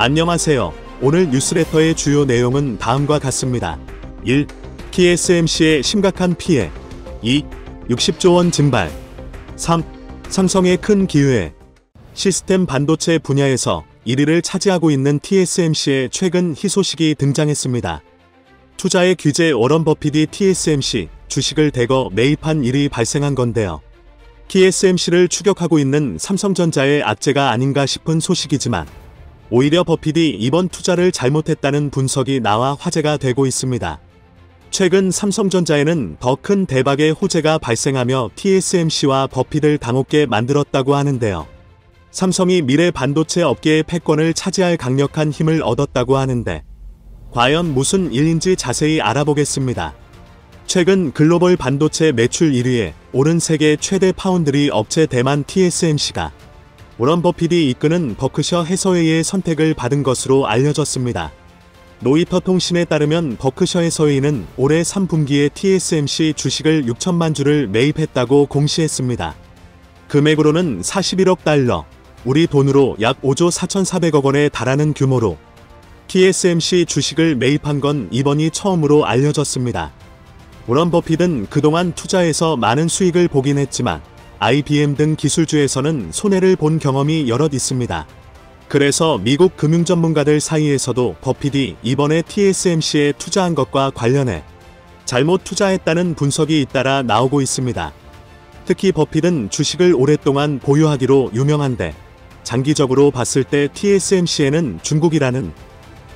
안녕하세요. 오늘 뉴스레터의 주요 내용은 다음과 같습니다. 1. TSMC의 심각한 피해. 2. 60조 원 증발. 3. 삼성의 큰 기회. 시스템 반도체 분야에서 1위를 차지하고 있는 TSMC의 최근 희소식이 등장했습니다. 투자의 귀재 워런 버핏이 TSMC 주식을 대거 매입한 일이 발생한 건데요. TSMC를 추격하고 있는 삼성전자의 악재가 아닌가 싶은 소식이지만 오히려 버핏이 이번 투자를 잘못했다는 분석이 나와 화제가 되고 있습니다. 최근 삼성전자에는 더 큰 대박의 호재가 발생하며 TSMC와 버핏을 당혹게 만들었다고 하는데요. 삼성이 미래 반도체 업계의 패권을 차지할 강력한 힘을 얻었다고 하는데 과연 무슨 일인지 자세히 알아보겠습니다. 최근 글로벌 반도체 매출 1위에 오른 세계 최대 파운드리 업체 대만 TSMC가 워런 버핏이 이끄는 버크셔 해서웨이의 선택을 받은 것으로 알려졌습니다. 로이터 통신에 따르면 버크셔 해서웨이는 올해 3분기에 TSMC 주식을 6천만 주를 매입했다고 공시했습니다. 금액으로는 41억 달러, 우리 돈으로 약 5조 4,400억 원에 달하는 규모로 TSMC 주식을 매입한 건 이번이 처음으로 알려졌습니다. 워런 버핏은 그동안 투자에서 많은 수익을 보긴 했지만 IBM 등 기술주에서는 손해를 본 경험이 여럿 있습니다. 그래서 미국 금융 전문가들 사이에서도 버핏이 이번에 TSMC에 투자한 것과 관련해 잘못 투자했다는 분석이 잇따라 나오고 있습니다. 특히 버핏은 주식을 오랫동안 보유하기로 유명한데 장기적으로 봤을 때 TSMC에는 중국이라는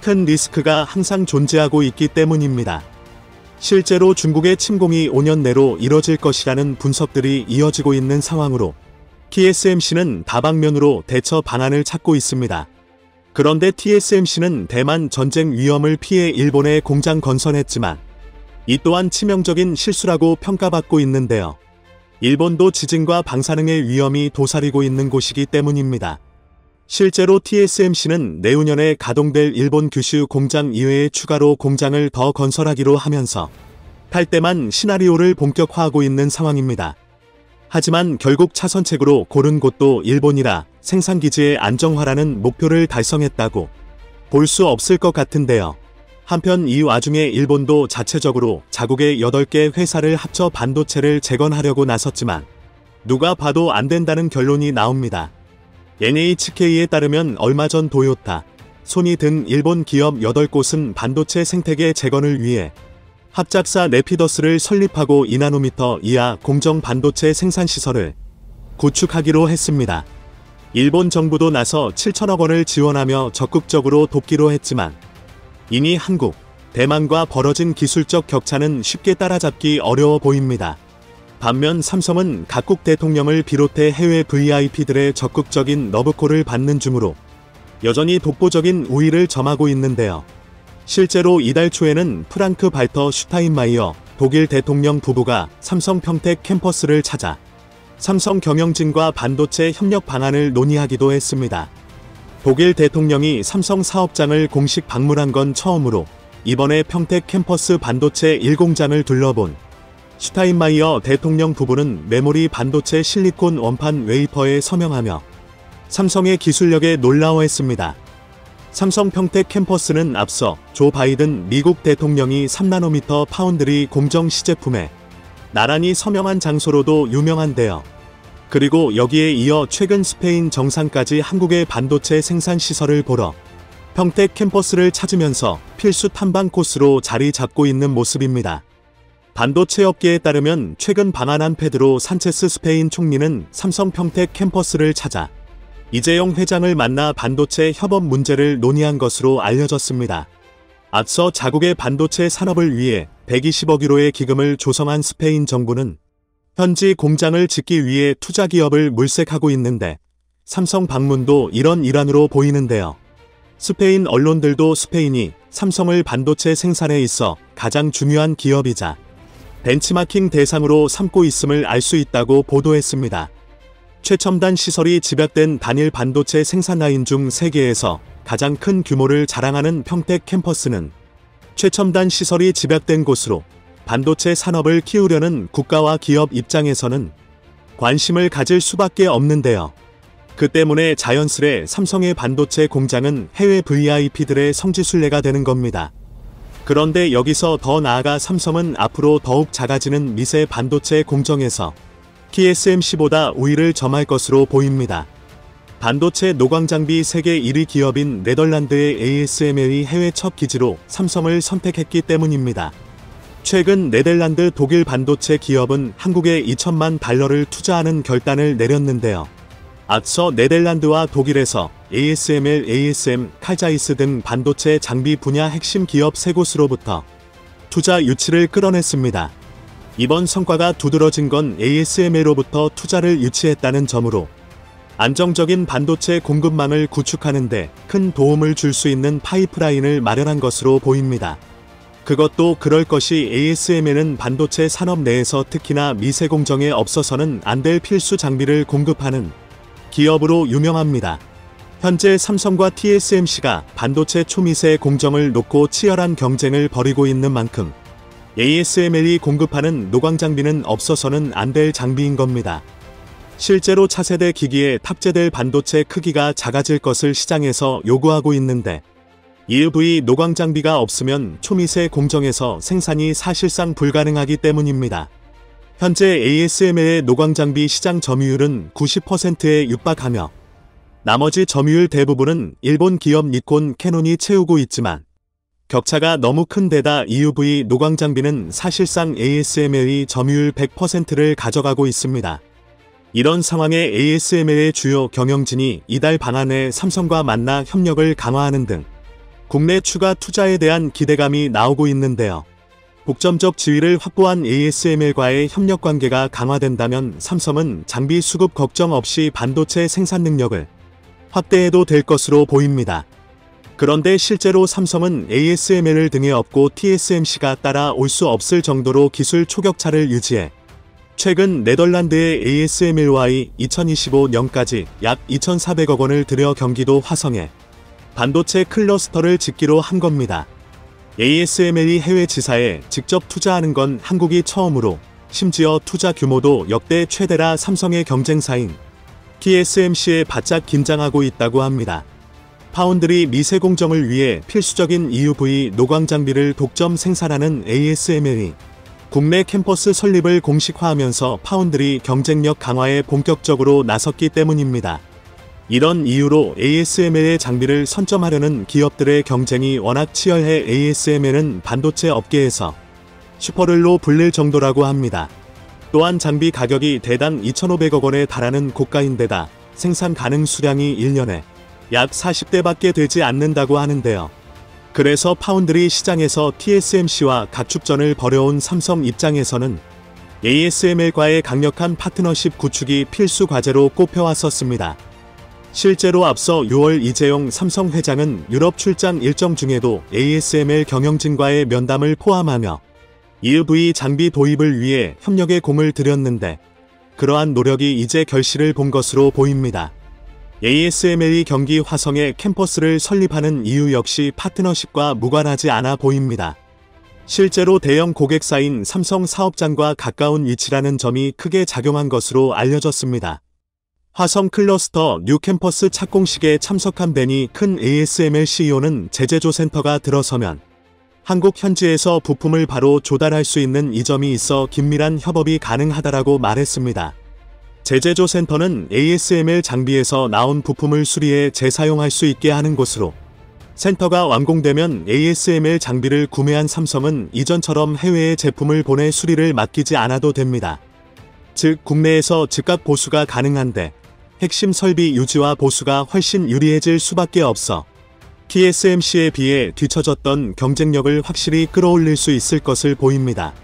큰 리스크가 항상 존재하고 있기 때문입니다. 실제로 중국의 침공이 5년 내로 이뤄질 것이라는 분석들이 이어지고 있는 상황으로 TSMC는 다방면으로 대처 방안을 찾고 있습니다. 그런데 TSMC는 대만 전쟁 위험을 피해 일본에 공장 건설했지만 이 또한 치명적인 실수라고 평가받고 있는데요. 일본도 지진과 방사능의 위험이 도사리고 있는 곳이기 때문입니다. 실제로 TSMC는 내후년에 가동될 일본 규슈 공장 이외에 추가로 공장을 더 건설하기로 하면서 탈대만 시나리오를 본격화하고 있는 상황입니다. 하지만 결국 차선책으로 고른 곳도 일본이라 생산기지의 안정화라는 목표를 달성했다고 볼 수 없을 것 같은데요. 한편 이 와중에 일본도 자체적으로 자국의 8개 회사를 합쳐 반도체를 재건하려고 나섰지만 누가 봐도 안 된다는 결론이 나옵니다. NHK에 따르면 얼마 전 도요타, 소니 등 일본 기업 8곳은 반도체 생태계 재건을 위해 합작사 네피더스를 설립하고 2나노미터 이하 공정 반도체 생산시설을 구축하기로 했습니다. 일본 정부도 나서 7천억 원을 지원하며 적극적으로 돕기로 했지만 이미 한국, 대만과 벌어진 기술적 격차는 쉽게 따라잡기 어려워 보입니다. 반면 삼성은 각국 대통령을 비롯해 해외 VIP들의 적극적인 러브콜을 받는 중으로 여전히 독보적인 우위를 점하고 있는데요. 실제로 이달 초에는 프랑크 발터 슈타인마이어 독일 대통령 부부가 삼성 평택 캠퍼스를 찾아 삼성 경영진과 반도체 협력 방안을 논의하기도 했습니다. 독일 대통령이 삼성 사업장을 공식 방문한 건 처음으로 이번에 평택 캠퍼스 반도체 1공장을 둘러본 슈타인마이어 대통령 부부는 메모리 반도체 실리콘 원판 웨이퍼에 서명하며 삼성의 기술력에 놀라워했습니다. 삼성 평택 캠퍼스는 앞서 조 바이든 미국 대통령이 3나노미터 파운드리 공정 시제품에 나란히 서명한 장소로도 유명한데요. 그리고 여기에 이어 최근 스페인 정상까지 한국의 반도체 생산 시설을 보러 평택 캠퍼스를 찾으면서 필수 탐방 코스로 자리 잡고 있는 모습입니다. 반도체 업계에 따르면 최근 방한한 페드로 산체스 스페인 총리는 삼성 평택 캠퍼스를 찾아 이재용 회장을 만나 반도체 협업 문제를 논의한 것으로 알려졌습니다. 앞서 자국의 반도체 산업을 위해 120억 유로의 기금을 조성한 스페인 정부는 현지 공장을 짓기 위해 투자 기업을 물색하고 있는데 삼성 방문도 이런 일환으로 보이는데요. 스페인 언론들도 스페인이 삼성을 반도체 생산에 있어 가장 중요한 기업이자 벤치마킹 대상으로 삼고 있음을 알 수 있다고 보도했습니다. 최첨단 시설이 집약된 단일 반도체 생산 라인 중 세계에서 가장 큰 규모를 자랑하는 평택 캠퍼스는 최첨단 시설이 집약된 곳으로 반도체 산업을 키우려는 국가와 기업 입장에서는 관심을 가질 수밖에 없는데요. 그 때문에 자연스레 삼성의 반도체 공장은 해외 VIP들의 성지순례가 되는 겁니다. 그런데 여기서 더 나아가 삼성은 앞으로 더욱 작아지는 미세 반도체 공정에서 TSMC보다 우위를 점할 것으로 보입니다. 반도체 노광 장비 세계 1위 기업인 네덜란드의 ASML이 해외 첫 기지로 삼성을 선택했기 때문입니다. 최근 네덜란드 독일 반도체 기업은 한국에 2천만 달러를 투자하는 결단을 내렸는데요. 앞서 네덜란드와 독일에서 ASML, ASM, 칼자이스 등 반도체 장비 분야 핵심 기업 3곳으로부터 투자 유치를 끌어냈습니다. 이번 성과가 두드러진 건 ASML로부터 투자를 유치했다는 점으로 안정적인 반도체 공급망을 구축하는 데 큰 도움을 줄 수 있는 파이프라인을 마련한 것으로 보입니다. 그것도 그럴 것이 ASML은 반도체 산업 내에서 특히나 미세 공정에 없어서는 안 될 필수 장비를 공급하는 기업으로 유명합니다. 현재 삼성과 TSMC가 반도체 초미세 공정을 놓고 치열한 경쟁을 벌이고 있는 만큼 ASML이 공급하는 노광 장비는 없어서는 안 될 장비인 겁니다. 실제로 차세대 기기에 탑재될 반도체 크기가 작아질 것을 시장에서 요구하고 있는데 EUV 노광 장비가 없으면 초미세 공정에서 생산이 사실상 불가능하기 때문입니다. 현재 ASML의 노광 장비 시장 점유율은 90%에 육박하며 나머지 점유율 대부분은 일본 기업 니콘, 캐논이 채우고 있지만 격차가 너무 큰 데다 EUV 노광 장비는 사실상 ASML이 점유율 100%를 가져가고 있습니다. 이런 상황에 ASML의 주요 경영진이 이달 방안에 삼성과 만나 협력을 강화하는 등 국내 추가 투자에 대한 기대감이 나오고 있는데요. 독점적 지위를 확보한 ASML과의 협력 관계가 강화된다면 삼성은 장비 수급 걱정 없이 반도체 생산 능력을 확대해도 될 것으로 보입니다. 그런데 실제로 삼성은 ASML을 등에 업고 TSMC가 따라올 수 없을 정도로 기술 초격차를 유지해 최근 네덜란드의 ASML와의 2025년까지 약 2,400억 원을 들여 경기도 화성에 반도체 클러스터를 짓기로 한 겁니다. ASML이 해외 지사에 직접 투자하는 건 한국이 처음으로 심지어 투자 규모도 역대 최대라 삼성의 경쟁사인 TSMC에 바짝 긴장하고 있다고 합니다. 파운드리 미세 공정을 위해 필수적인 EUV 노광 장비를 독점 생산하는 ASML이 국내 캠퍼스 설립을 공식화하면서 파운드리 경쟁력 강화에 본격적으로 나섰기 때문입니다. 이런 이유로 ASML의 장비를 선점하려는 기업들의 경쟁이 워낙 치열해 ASML은 반도체 업계에서 슈퍼를로 불릴 정도라고 합니다. 또한 장비 가격이 대당 2,500억 원에 달하는 고가인데다 생산 가능 수량이 1년에 약 40대밖에 되지 않는다고 하는데요. 그래서 파운드리 시장에서 TSMC와 각축전을 벌여온 삼성 입장에서는 ASML과의 강력한 파트너십 구축이 필수 과제로 꼽혀왔었습니다. 실제로 앞서 6월 이재용 삼성 회장은 유럽 출장 일정 중에도 ASML 경영진과의 면담을 포함하며 EUV 장비 도입을 위해 협력에 공을 들였는데 그러한 노력이 이제 결실을 본 것으로 보입니다. ASML이 경기 화성에 캠퍼스를 설립하는 이유 역시 파트너십과 무관하지 않아 보입니다. 실제로 대형 고객사인 삼성 사업장과 가까운 위치라는 점이 크게 작용한 것으로 알려졌습니다. 화성 클러스터 뉴 캠퍼스 착공식에 참석한 벤이 큰 ASML CEO는 제재조 센터가 들어서면 한국 현지에서 부품을 바로 조달할 수 있는 이점이 있어 긴밀한 협업이 가능하다라고 말했습니다. 제재조 센터는 ASML 장비에서 나온 부품을 수리해 재사용할 수 있게 하는 곳으로 센터가 완공되면 ASML 장비를 구매한 삼성은 이전처럼 해외에 제품을 보내 수리를 맡기지 않아도 됩니다. 즉 국내에서 즉각 보수가 가능한데 핵심 설비 유지와 보수가 훨씬 유리해질 수밖에 없어 TSMC에 비해 뒤처졌던 경쟁력을 확실히 끌어올릴 수 있을 것을 보입니다.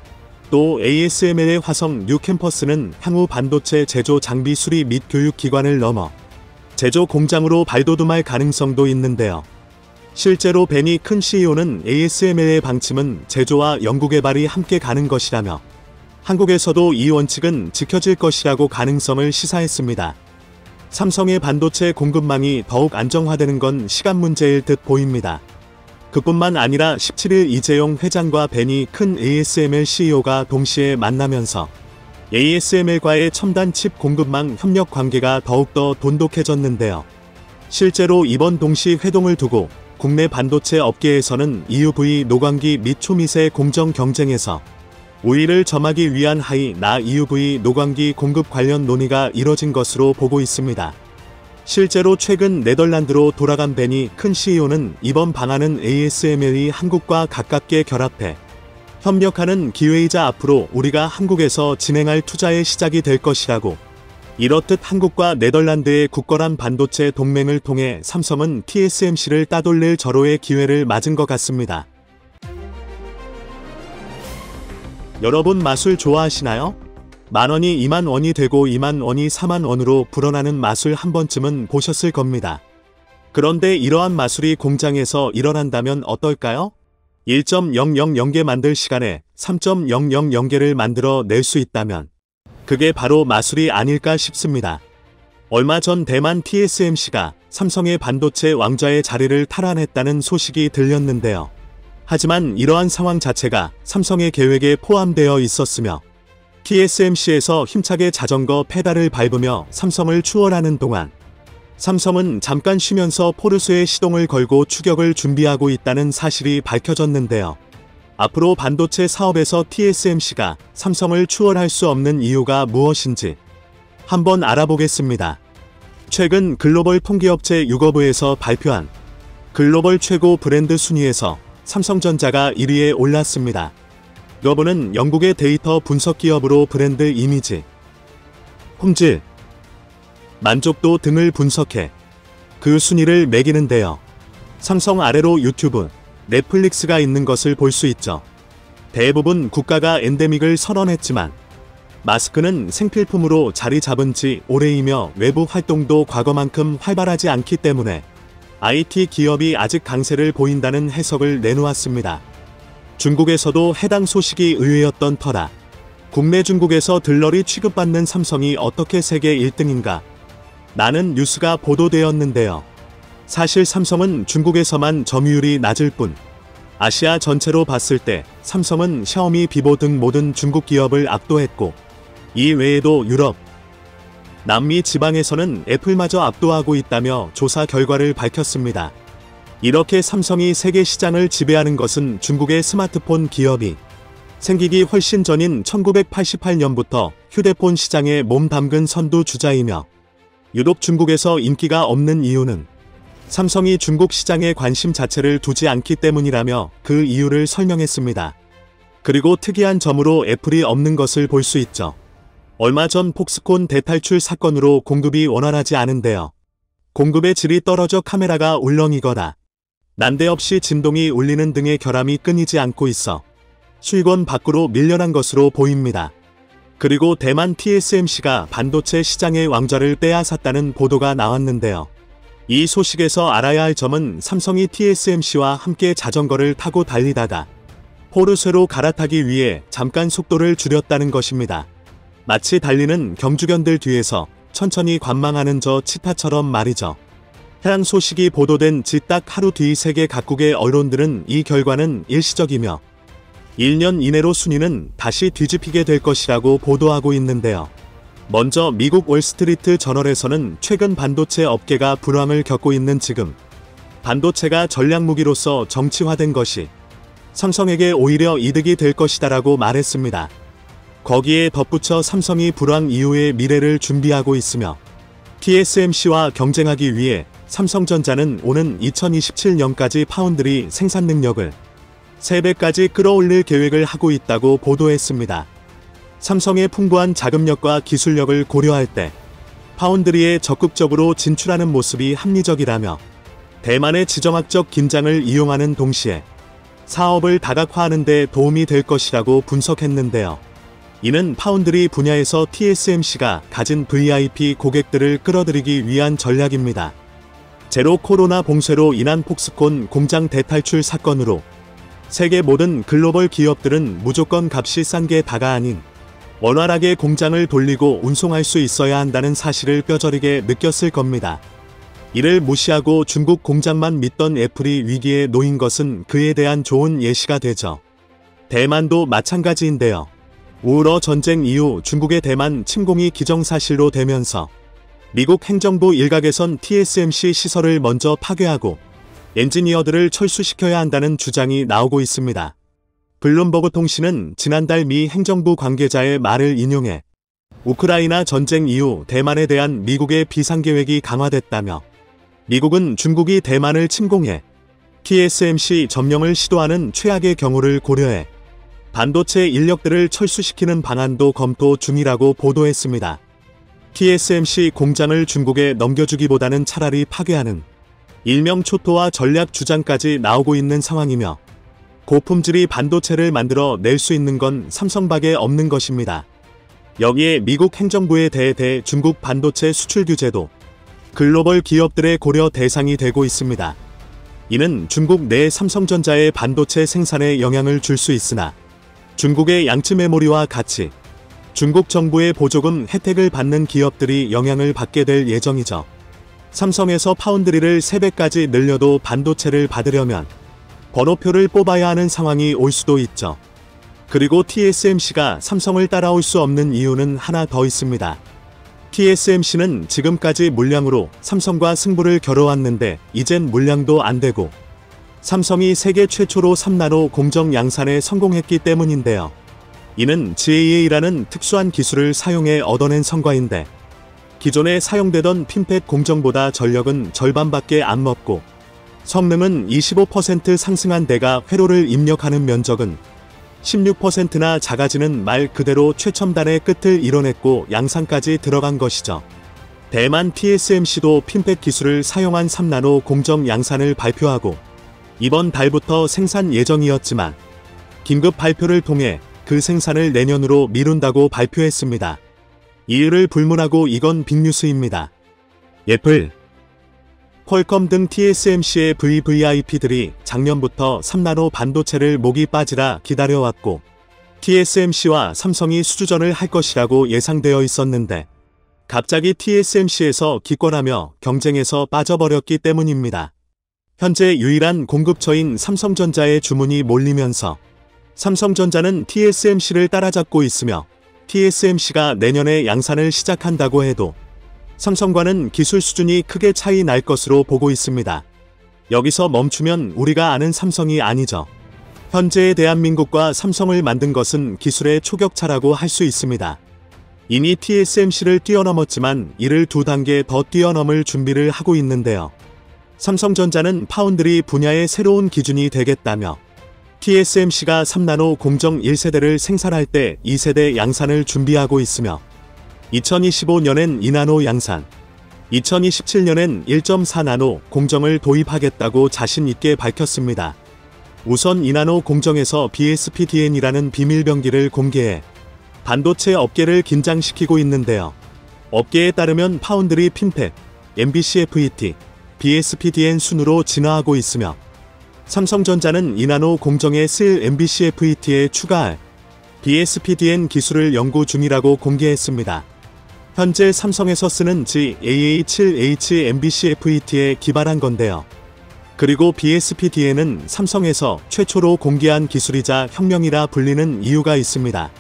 또 ASML의 화성 뉴 캠퍼스는 향후 반도체 제조 장비 수리 및 교육 기관을 넘어 제조 공장으로 발돋움할 가능성도 있는데요. 실제로 벤이 큰 CEO는 ASML의 방침은 제조와 연구개발이 함께 가는 것이라며 한국에서도 이 원칙은 지켜질 것이라고 가능성을 시사했습니다. 삼성의 반도체 공급망이 더욱 안정화되는 건 시간 문제일 듯 보입니다. 그뿐만 아니라 17일 이재용 회장과 벤이 큰 ASML CEO가 동시에 만나면서 ASML과의 첨단 칩 공급망 협력 관계가 더욱더 돈독해졌는데요. 실제로 이번 동시 회동을 두고 국내 반도체 업계에서는 EUV 노광기 및 초미세 공정 경쟁에서 우위를 점하기 위한 하이-나 EUV 노광기 공급 관련 논의가 이뤄진 것으로 보고 있습니다. 실제로 최근 네덜란드로 돌아간 베니 큰 CEO는 이번 방안은 ASML이 한국과 가깝게 결합해 협력하는 기회이자 앞으로 우리가 한국에서 진행할 투자의 시작이 될 것이라고, 이렇듯 한국과 네덜란드의 굳건한 반도체 동맹을 통해 삼성은 TSMC를 따돌릴 절호의 기회를 맞은 것 같습니다. 여러분 마술 좋아하시나요? 만원이 2만원이 되고 2만원이 4만원으로 불어나는 마술 한 번쯤은 보셨을 겁니다. 그런데 이러한 마술이 공장에서 일어난다면 어떨까요? 1.000개 만들 시간에 3.000개를 만들어 낼 수 있다면 그게 바로 마술이 아닐까 싶습니다. 얼마 전 대만 TSMC가 삼성의 반도체 왕좌의 자리를 탈환했다는 소식이 들렸는데요. 하지만 이러한 상황 자체가 삼성의 계획에 포함되어 있었으며, TSMC에서 힘차게 자전거 페달을 밟으며 삼성을 추월하는 동안 삼성은 잠깐 쉬면서 포르쉐에 시동을 걸고 추격을 준비하고 있다는 사실이 밝혀졌는데요. 앞으로 반도체 사업에서 TSMC가 삼성을 추월할 수 없는 이유가 무엇인지 한번 알아보겠습니다. 최근 글로벌 통계업체 유거브에서 발표한 글로벌 최고 브랜드 순위에서 삼성전자가 1위에 올랐습니다. 유거브는 영국의 데이터 분석 기업으로 브랜드 이미지, 품질, 만족도 등을 분석해 그 순위를 매기는데요. 삼성 아래로 유튜브, 넷플릭스가 있는 것을 볼 수 있죠. 대부분 국가가 엔데믹을 선언했지만 마스크는 생필품으로 자리 잡은 지 오래이며 외부 활동도 과거만큼 활발하지 않기 때문에 IT 기업이 아직 강세를 보인다는 해석을 내놓았습니다. 중국에서도 해당 소식이 의외였던 터라 국내 중국에서 들러리 취급받는 삼성이 어떻게 세계 1등인가? 라는 뉴스가 보도되었는데요. 사실 삼성은 중국에서만 점유율이 낮을 뿐 아시아 전체로 봤을 때 삼성은 샤오미, 비보 등 모든 중국 기업을 압도했고, 이 외에도 유럽, 남미 지방에서는 애플마저 압도하고 있다며 조사 결과를 밝혔습니다. 이렇게 삼성이 세계 시장을 지배하는 것은 중국의 스마트폰 기업이 생기기 훨씬 전인 1988년부터 휴대폰 시장에 몸 담근 선두주자이며, 유독 중국에서 인기가 없는 이유는 삼성이 중국 시장에 관심 자체를 두지 않기 때문이라며 그 이유를 설명했습니다. 그리고 특이한 점으로 애플이 없는 것을 볼 수 있죠. 얼마 전 폭스콘 대탈출 사건으로 공급이 원활하지 않은데요. 공급의 질이 떨어져 카메라가 울렁이거나 난데없이 진동이 울리는 등의 결함이 끊이지 않고 있어 수익원 밖으로 밀려난 것으로 보입니다. 그리고 대만 TSMC가 반도체 시장의 왕좌를 빼앗았다는 보도가 나왔는데요. 이 소식에서 알아야 할 점은 삼성이 TSMC와 함께 자전거를 타고 달리다가 포르쉐로 갈아타기 위해 잠깐 속도를 줄였다는 것입니다. 마치 달리는 경주견들 뒤에서 천천히 관망하는 저 치타처럼 말이죠. 해당 소식이 보도된 지 딱 하루 뒤 세계 각국의 언론들은 이 결과는 일시적이며 1년 이내로 순위는 다시 뒤집히게 될 것이라고 보도하고 있는데요. 먼저 미국 월스트리트 저널에서는 최근 반도체 업계가 불황을 겪고 있는 지금 반도체가 전략무기로서 정치화된 것이 삼성에게 오히려 이득이 될 것이다라고 말했습니다. 거기에 덧붙여 삼성이 불황 이후의 미래를 준비하고 있으며 TSMC와 경쟁하기 위해 삼성전자는 오는 2027년까지 파운드리 생산 능력을 3배까지 끌어올릴 계획을 하고 있다고 보도했습니다. 삼성의 풍부한 자금력과 기술력을 고려할 때 파운드리에 적극적으로 진출하는 모습이 합리적이라며 대만의 지정학적 긴장을 이용하는 동시에 사업을 다각화하는 데 도움이 될 것이라고 분석했는데요. 이는 파운드리 분야에서 TSMC가 가진 VIP 고객들을 끌어들이기 위한 전략입니다. 제로 코로나 봉쇄로 인한 폭스콘 공장 대탈출 사건으로 세계 모든 글로벌 기업들은 무조건 값이 싼 게 다가 아닌 원활하게 공장을 돌리고 운송할 수 있어야 한다는 사실을 뼈저리게 느꼈을 겁니다. 이를 무시하고 중국 공장만 믿던 애플이 위기에 놓인 것은 그에 대한 좋은 예시가 되죠. 대만도 마찬가지인데요. 우러 전쟁 이후 중국의 대만 침공이 기정사실로 되면서 미국 행정부 일각에선 TSMC 시설을 먼저 파괴하고 엔지니어들을 철수시켜야 한다는 주장이 나오고 있습니다. 블룸버그 통신은 지난달 미 행정부 관계자의 말을 인용해 우크라이나 전쟁 이후 대만에 대한 미국의 비상계획이 강화됐다며 미국은 중국이 대만을 침공해 TSMC 점령을 시도하는 최악의 경우를 고려해 반도체 인력들을 철수시키는 방안도 검토 중이라고 보도했습니다. TSMC 공장을 중국에 넘겨주기보다는 차라리 파괴하는 일명 초토화 전략 주장까지 나오고 있는 상황이며 고품질이 반도체를 만들어 낼 수 있는 건 삼성밖에 없는 것입니다. 여기에 미국 행정부에 대해 중국 반도체 수출 규제도 글로벌 기업들의 고려 대상이 되고 있습니다. 이는 중국 내 삼성전자의 반도체 생산에 영향을 줄 수 있으나 중국의 양치 메모리와 같이 중국 정부의 보조금 혜택을 받는 기업들이 영향을 받게 될 예정이죠. 삼성에서 파운드리를 3배까지 늘려도 반도체를 받으려면 번호표를 뽑아야 하는 상황이 올 수도 있죠. 그리고 TSMC가 삼성을 따라올 수 없는 이유는 하나 더 있습니다. TSMC는 지금까지 물량으로 삼성과 승부를 겨뤄왔는데 이젠 물량도 안 되고 삼성이 세계 최초로 3나노 공정 양산에 성공했기 때문인데요. 이는 GAA라는 특수한 기술을 사용해 얻어낸 성과인데 기존에 사용되던 핀팻 공정보다 전력은 절반밖에 안 먹고 성능은 25% 상승한 데가 회로를 입력하는 면적은 16%나 작아지는 말 그대로 최첨단의 끝을 이뤄냈고 양산까지 들어간 것이죠. 대만 TSMC도 핀팻 기술을 사용한 3나노 공정 양산을 발표하고 이번 달부터 생산 예정이었지만 긴급 발표를 통해 그 생산을 내년으로 미룬다고 발표했습니다. 이유를 불문하고 이건 빅뉴스입니다. 애플, 퀄컴 등 TSMC의 VVIP들이 작년부터 3나노 반도체를 목이 빠지라 기다려왔고 TSMC와 삼성이 수주전을 할 것이라고 예상되어 있었는데 갑자기 TSMC에서 기권하며 경쟁에서 빠져버렸기 때문입니다. 현재 유일한 공급처인 삼성전자의 주문이 몰리면서 삼성전자는 TSMC를 따라잡고 있으며 TSMC가 내년에 양산을 시작한다고 해도 삼성과는 기술 수준이 크게 차이 날 것으로 보고 있습니다. 여기서 멈추면 우리가 아는 삼성이 아니죠. 현재의 대한민국과 삼성을 만든 것은 기술의 초격차라고 할 수 있습니다. 이미 TSMC를 뛰어넘었지만 이를 2단계 더 뛰어넘을 준비를 하고 있는데요. 삼성전자는 파운드리 분야의 새로운 기준이 되겠다며 TSMC가 3나노 공정 1세대를 생산할 때 2세대 양산을 준비하고 있으며 2025년엔 2나노 양산, 2027년엔 1.4나노 공정을 도입하겠다고 자신 있게 밝혔습니다. 우선 2나노 공정에서 BSPDN이라는 비밀병기를 공개해 반도체 업계를 긴장시키고 있는데요. 업계에 따르면 파운드리 핀팻, MBCFET, BSPDN 순으로 진화하고 있으며 삼성전자는 2나노 공정에 쓰일 MBCFET에 추가할 BSPDN 기술을 연구 중이라고 공개했습니다. 현재 삼성에서 쓰는 GAA7H MBCFET에 기반한 건데요. 그리고 BSPDN은 삼성에서 최초로 공개한 기술이자 혁명이라 불리는 이유가 있습니다.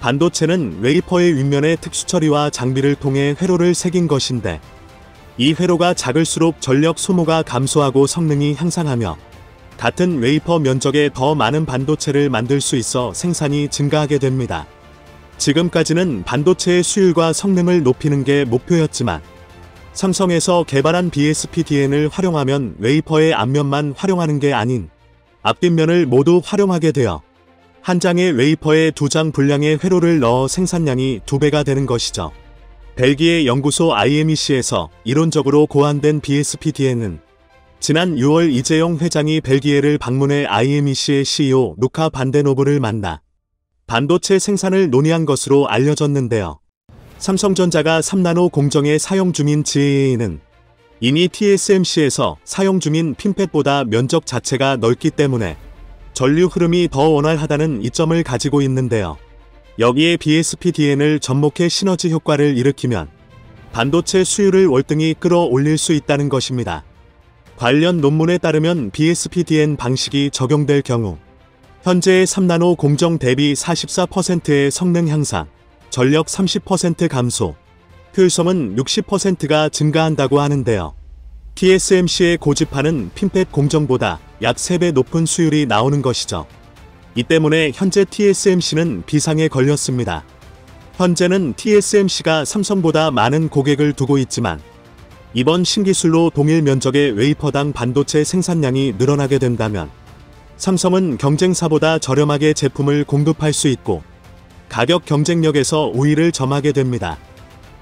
반도체는 웨이퍼의 윗면에 특수 처리와 장비를 통해 회로를 새긴 것인데 이 회로가 작을수록 전력 소모가 감소하고 성능이 향상하며 같은 웨이퍼 면적에 더 많은 반도체를 만들 수 있어 생산이 증가하게 됩니다. 지금까지는 반도체의 수율과 성능을 높이는 게 목표였지만 삼성에서 개발한 BSPDN을 활용하면 웨이퍼의 앞면만 활용하는 게 아닌 앞뒷면을 모두 활용하게 되어 한 장의 웨이퍼에 2장 분량의 회로를 넣어 생산량이 2배가 되는 것이죠. 벨기에 연구소 IMEC에서 이론적으로 고안된 BSPDN은 지난 6월 이재용 회장이 벨기에를 방문해 IMEC의 CEO 루카 반데노브를 만나 반도체 생산을 논의한 것으로 알려졌는데요. 삼성전자가 3나노 공정에 사용 중인 GAA는 이미 TSMC에서 사용 중인 핀팻보다 면적 자체가 넓기 때문에 전류 흐름이 더 원활하다는 이점을 가지고 있는데요. 여기에 BSPDN을 접목해 시너지 효과를 일으키면 반도체 수율을 월등히 끌어올릴 수 있다는 것입니다. 관련 논문에 따르면 BSPDN 방식이 적용될 경우 현재의 3나노 공정 대비 44%의 성능 향상, 전력 30% 감소, 효율성은 60%가 증가한다고 하는데요. TSMC의 고집하는 핀팻 공정보다 약 3배 높은 수율이 나오는 것이죠. 이 때문에 현재 TSMC는 비상에 걸렸습니다. 현재는 TSMC가 삼성보다 많은 고객을 두고 있지만 이번 신기술로 동일 면적의 웨이퍼당 반도체 생산량이 늘어나게 된다면 삼성은 경쟁사보다 저렴하게 제품을 공급할 수 있고 가격 경쟁력에서 우위를 점하게 됩니다.